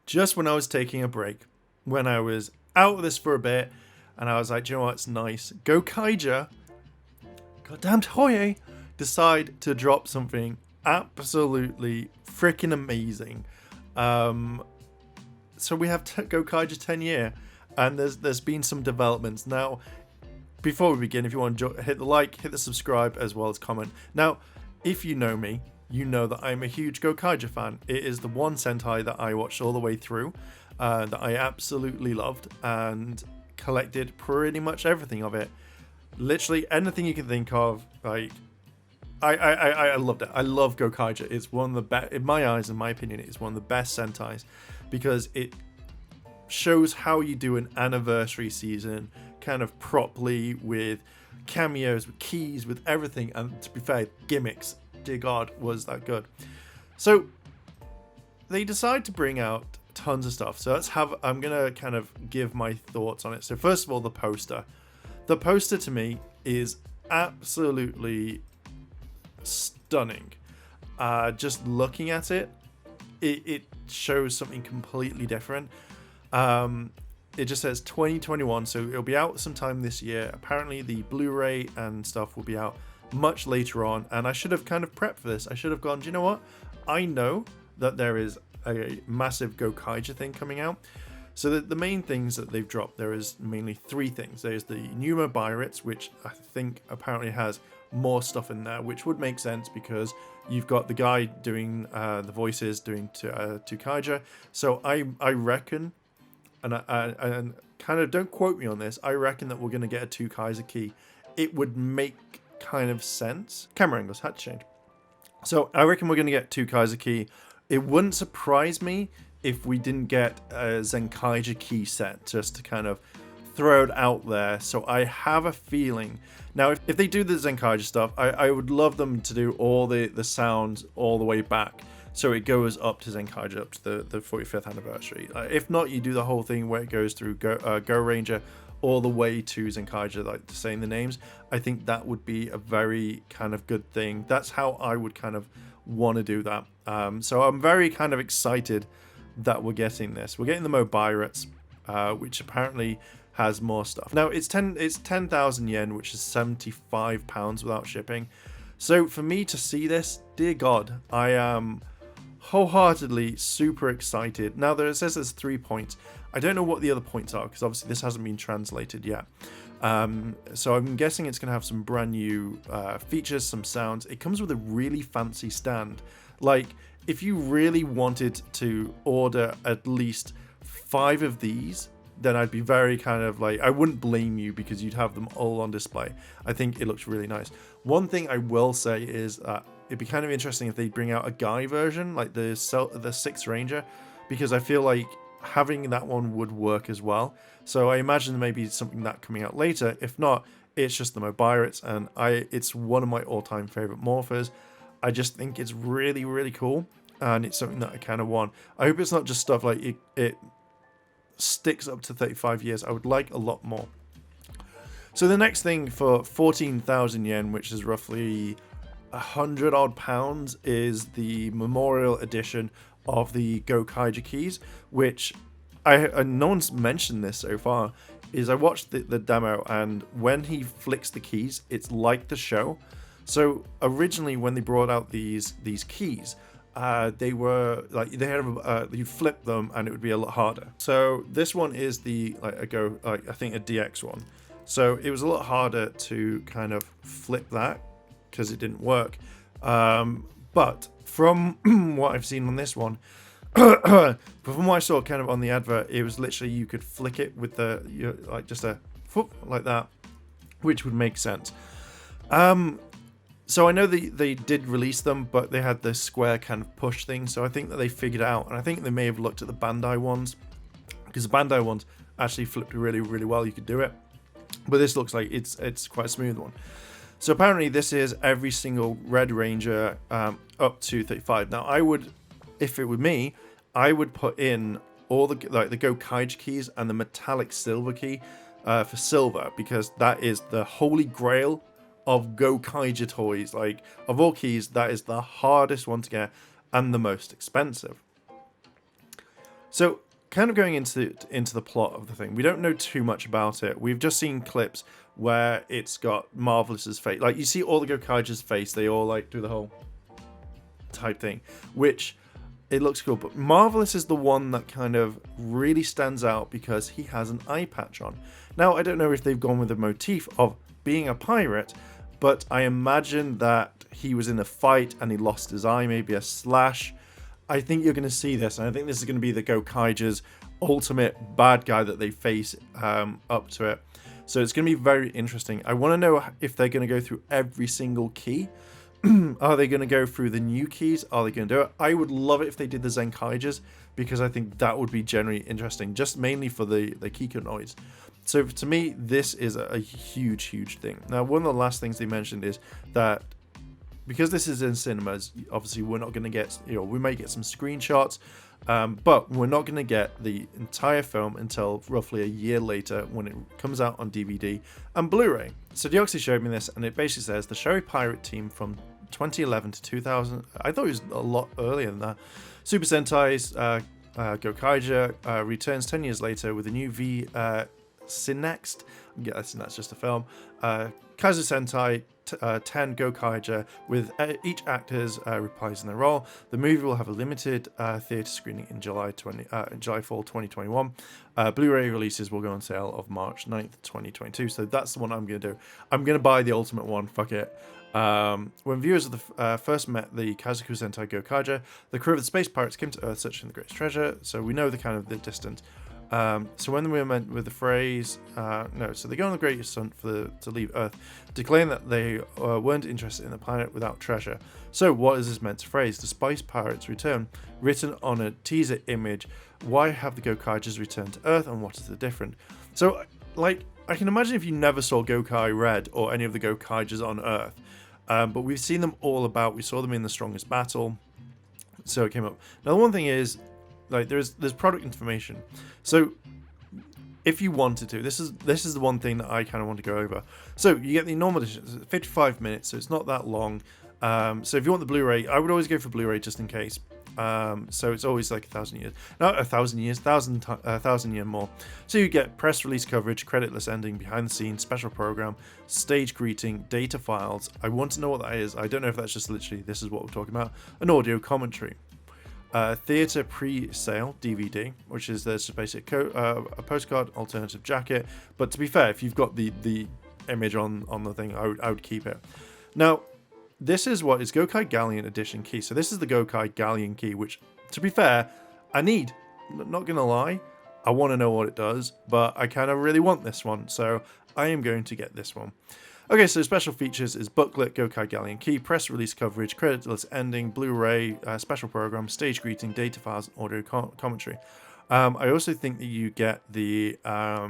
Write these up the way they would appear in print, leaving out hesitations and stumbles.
just when I was taking a break, when I was out of this for a bit, and I was like, do you know what, it's nice. Gokaiger, goddamn Toye, decide to drop something absolutely freaking amazing. So we have Gokaiger 10 year, and there's been some developments. Now, before we begin, if you want to hit the like, hit the subscribe, as well as comment. Now, if you know me, you know that I'm a huge Gokaiger fan. It is the one Sentai that I watched all the way through, that I absolutely loved, and collected pretty much everything of it. Literally anything you can think of. Like, I loved it. I love Gokaiger. It's one of the best, in my eyes, in my opinion, it's one of the best Sentais, because it shows how you do an anniversary season kind of properly, with cameos, with keys, with everything. And to be fair, gimmicks, dear God, was that good. So they decide to bring out tons of stuff. So I'm gonna kind of give my thoughts on it. So first of all, the poster. The poster to me is absolutely stunning. Just looking at it, it shows something completely different. It just says 2021, so it'll be out sometime this year. Apparently the Blu-ray and stuff will be out much later on, and I should have kind of prepped for this. I should have gone, do you know what? I know that there is a massive Gokaiger thing coming out. So the main things that they've dropped, there is mainly three things. There's the Pneuma Pirates, which I think apparently has more stuff in there, which would make sense because you've got the guy doing the voices doing Gokaiger. So I reckon, and kind of don't quote me on this, I reckon that we're going to get a Gokaiger key. It would make kind of sense. Camera angles had to change. So I reckon we're going to get Gokaiger key. It wouldn't surprise me if we didn't get a Zenkaiger key set, just to kind of throw it out there. So I have a feeling. Now, if they do the Zenkaiger stuff, I would love them to do all the sounds all the way back. So it goes up to Zenkaiger, up to the 45th anniversary. If not, you do the whole thing where it goes through Go Ranger all the way to Zenkaiger, like saying the names. I think that would be a very kind of good thing. That's how I would kind of want to do that. So I'm very kind of excited that we're getting this. We're getting the Mobirates, which apparently has more stuff. Now it's 10,000 yen, which is £75 without shipping. So for me to see this, dear God, I am wholeheartedly super excited. Now it says there's 3 points. I don't know what the other points are, because obviously this hasn't been translated yet. So I'm guessing it's going to have some brand new features, some sounds. It comes with a really fancy stand. Like, if you really wanted to order at least 5 of these, then I'd be very kind of like, I wouldn't blame you, because you'd have them all on display. I think it looks really nice. One thing I will say is it'd be kind of interesting if they bring out a guy version, like the 6th Ranger, because I feel like having that one would work as well. So I imagine there may be something that coming out later. If not, it's just the Mobirates, and it's one of my all-time favorite morphers. I just think it's really, really cool, and it's something that I kind of want. I hope it's not just stuff like it sticks up to 35 years. I would like a lot more. So the next thing for 14,000 yen, which is roughly 100 odd pounds, is the memorial edition of the Gokaiger keys, which no one's mentioned this so far. Is I watched the demo, and when he flicks the keys, it's like the show. So originally, when they brought out these keys, they were like, they had you flip them and it would be a lot harder. So this one is I think a DX one. So it was a lot harder to kind of flip that because it didn't work. But from what I've seen on this one, but from what I saw kind of on the advert, it was literally you could flick it with like just a whoop like that, which would make sense. So I know they did release them, but they had this square kind of push thing. So I think that they figured it out, and I think they may have looked at the Bandai ones, because the Bandai ones actually flipped really, really well. You could do it, but this looks like it's quite a smooth one. So apparently this is every single Red Ranger up to 35. Now I would, if it were me, I would put in all the Gokaiger keys and the metallic silver key for silver, because that is the holy grail of Gokaiger toys. Like, of all keys, that is the hardest one to get and the most expensive. So, kind of going into the plot of the thing, we don't know too much about it. We've just seen clips where it's got Marvelous's face. Like, you see all the Gokaiger's face, they all, like, do the whole type thing, which it looks cool. But Marvelous is the one that kind of really stands out because he has an eye patch on. Now, I don't know if they've gone with the motif of being a pirate, but I imagine that he was in a fight and he lost his eye, maybe a slash. I think you're going to see this, and I think this is going to be the Gokaiger's ultimate bad guy that they face up to it. So it's going to be very interesting. I want to know if they're going to go through every single key. Are they going to go through the new keys? Are they going to do it? I would love it if they did the Zenkaigers, because I think that would be generally interesting, just mainly for the Kiko noise. So to me, this is a huge, huge thing. Now, one of the last things they mentioned is that because this is in cinemas, obviously we're not going to get, we may get some screenshots, but we're not going to get the entire film until roughly a year later when it comes out on DVD and Blu-ray. So Deoxy showed me this, and it basically says the Sherry Pirate team from 2011 to 2000, I thought it was a lot earlier than that, Super Sentai's Gokaiger returns 10 years later with a new Cinext, I'm guessing that's just a film, Kaiser Sentai 10 Gokaiger, with each actors reprising their role. The movie will have a limited theatre screening in July fall 2021. Blu-ray releases will go on sale of March 9th, 2022. So that's the one I'm going to do. I'm going to buy the ultimate one. Fuck it. When viewers of the first met the Kazoku Sentai Gokaiger, the crew of the space pirates came to Earth searching the greatest treasure. So we know the kind of the distance. So when we were meant with the phrase, so they go on the greatest hunt to leave Earth, declaring that they weren't interested in the planet without treasure. So what is this meant to phrase? The Spice Pirates return, written on a teaser image. Why have the Gokaigers returned to Earth, and what is the difference? So, like, I can imagine if you never saw Gokai Red or any of the Gokaigers on Earth, but we've seen them all about. We saw them in The Strongest Battle, so it came up. Now, the one thing is, like, there's product information. So if you wanted to, this is the one thing that I kind of want to go over. So you get the normal edition, it's 55 minutes, so it's not that long. So if you want the Blu-ray, I would always go for Blu-ray just in case. So it's always like 1,000 years, not 1,000 years, 1,000 year more. So you get press release coverage, creditless ending, behind the scenes, special program, stage greeting, data files. I want to know what that is. I don't know if that's just literally this is what we're talking about. An audio commentary. Theatre pre-sale DVD, which is there's just basic a postcard, alternative jacket. But to be fair, if you've got the image on the thing, I would keep it. Now, this is what is Gokai Galleon Edition key. So this is the Gokai Galleon key, which, to be fair, I need. Not gonna lie, I want to know what it does, but I kind of really want this one, so I am going to get this one. Okay, so special features is booklet, Gokai Galleon key, press release coverage, creditless ending, Blu-ray, special program, stage greeting, data files, and audio commentary. I also think that you get the, I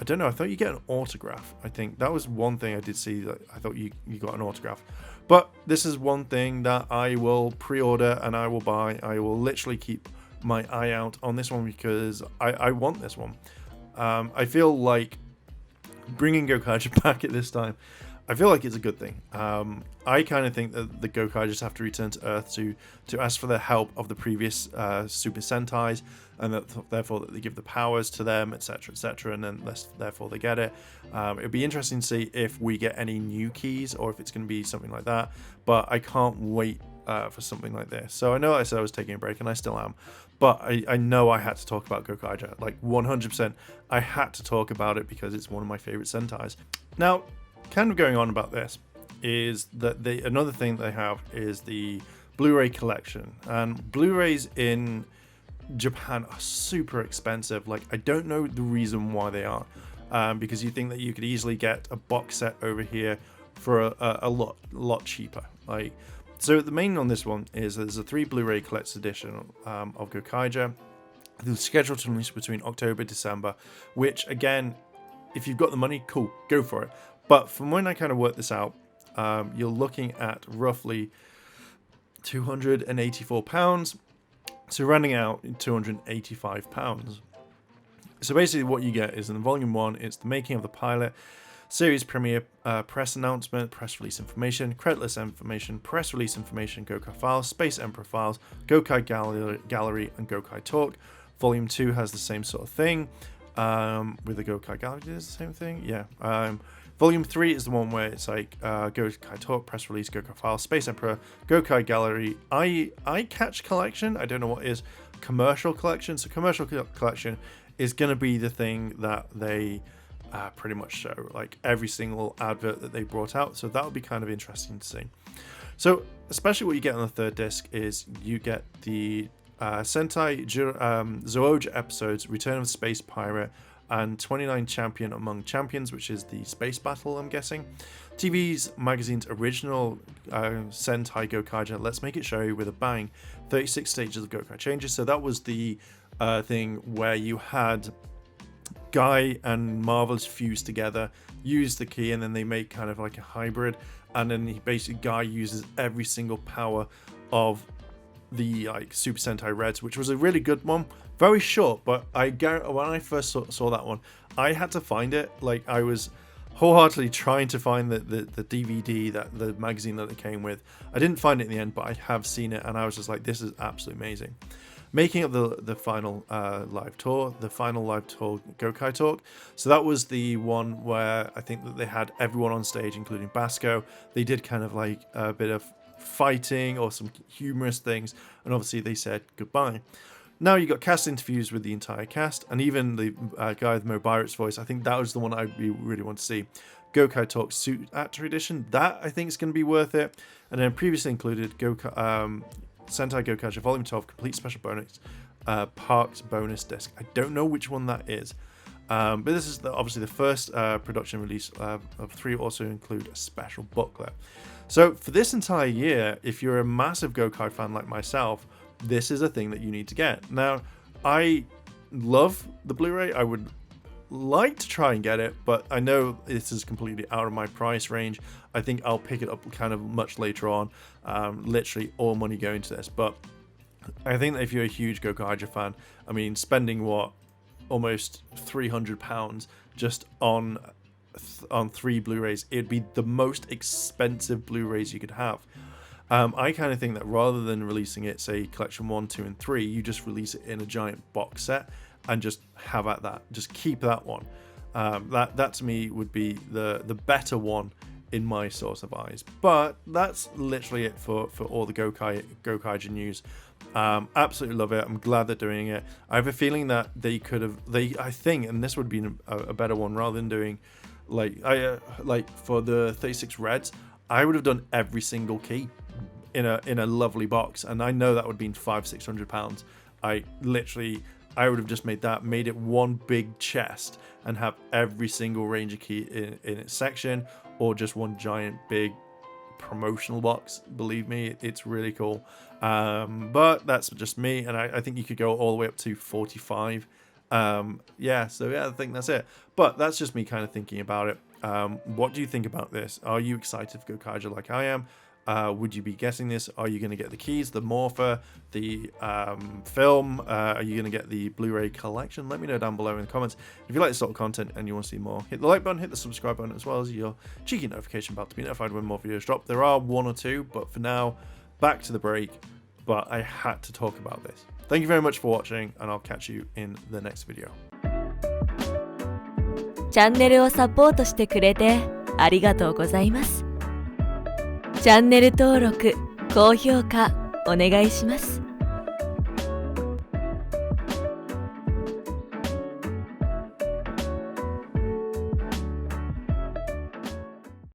don't know, I thought you get an autograph. I think that was one thing I did see, that I thought you got an autograph. But this is one thing that I will pre-order and I will buy. I will literally keep my eye out on this one because I want this one. I feel like bringing Gokaiger back at this time, I feel like it's a good thing. I kind of think that the Gokaigers have to return to Earth to ask for the help of the previous Super Sentais, and that therefore that they give the powers to them, etc., and then therefore they get it. It'd be interesting to see if we get any new keys or if it's going to be something like that. But I can't wait for something like this. So I know I said I was taking a break, and I still am. But I know I had to talk about Gokaiger, like 100%. I had to talk about it because it's one of my favorite Sentais. Now, kind of going on about this is that another thing they have is the Blu-Ray Collection, and Blu-rays in Japan are super expensive. Like, I don't know the reason why they are, because you think that you could easily get a box set over here for a lot cheaper. Like, so the main on this one is there's a 3 Blu-ray Collector's Edition of Gokaiger. They're scheduled to release between October and December, which, again, if you've got the money, cool, go for it. But from when I kind of worked this out, you're looking at roughly £284. So running out £285. So basically what you get is in Volume 1, it's the making of the pilot, series premiere, press announcement, press release information, creditless information, press release information, Gokai files, Space Emperor files, Gokai Gallery, and Gokai Talk. Volume 2 has the same sort of thing. With the Gokai Gallery, is the same thing? Yeah. Volume 3 is the one where it's like Gokai Talk, press release, Gokai files, Space Emperor, Gokai Gallery, I Catch Collection. I don't know what is commercial collection. So commercial collection is going to be the thing that they pretty much show, like every single advert that they brought out. So that would be kind of interesting to see. So especially what you get on the third disc is you get the Sentai Zououge episodes, Return of the Space Pirate, and 29 Champion Among Champions, which is the space battle, I'm guessing. TV's magazine's original Sentai Gokaiger, Let's Make It Showy with a Bang, 36 stages of Gokai changes. So that was the thing where you had Guy and Marvelous fuse together, use the key, and then they make kind of like a hybrid, and then basically Guy uses every single power of the like Super Sentai Reds, which was a really good one. Very short, but when I first saw that one, I had to find it. Like I was wholeheartedly trying to find the DVD, that the magazine that it came with. I didn't find it in the end, but I have seen it, and I was just like, this is absolutely amazing. Making up the final live tour, Gokai Talk. So that was the one where I think that they had everyone on stage, including Basco. They did kind of like a bit of fighting or some humorous things, and obviously they said goodbye. Now you got cast interviews with the entire cast, and even the guy with Mo Byrett's voice. I think that was the one I really want to see. Gokai Talk Suit Actor Edition. That I think is going to be worth it. And then previously included Sentai Gokaiger Volume 12 Complete Special Bonus Parks Bonus Disc. I don't know which one that is. But this is obviously the first production release of 3, also include a special booklet. So for this entire year, if you're a massive Gokai fan like myself, this is a thing that you need to get. Now, I love the Blu-ray. I would like to try and get it, but I know this is completely out of my price range. I think I'll pick it up kind of much later on. Literally all money going to this. But I think that if you're a huge Gokaiger fan, I mean, spending almost £300 just on 3 Blu-rays, it'd be the most expensive Blu-rays you could have. I kind of think that rather than releasing it, say collection 1, 2, and 3, you just release it in a giant box set and just have at that. Just keep that one. That to me would be the better one in my source of eyes. But that's literally it for all the Gokaiger news. Absolutely love it. I'm glad they're doing it. I have a feeling that I think, and this would be a better one, rather than doing like for the 36 Reds, I would have done every single key in a lovely box, and I know that would have been £500-600. I would have just made it one big chest and have every single Ranger key in its section, or just one giant big promotional box. Believe me, it's really cool. But that's just me, and I think you could go all the way up to 45. I think that's it. But that's just me kind of thinking about it. What do you think about this? Are you excited for Gokaiger like I am? Would you be getting this? Are you going to get the keys, the morpher, the film? Are you going to get the Blu-ray collection? Let me know down below in the comments. If you like this sort of content and you want to see more, hit the like button, hit the subscribe button, as well as your cheeky notification bell to be notified when more videos drop. There are 1 or 2, but for now, back to the break. But I had to talk about this. Thank you very much for watching, and I'll catch you in the next video. チャンネルをサポートしてくれてありがとうございます。チャンネル登録、高評価お願いします。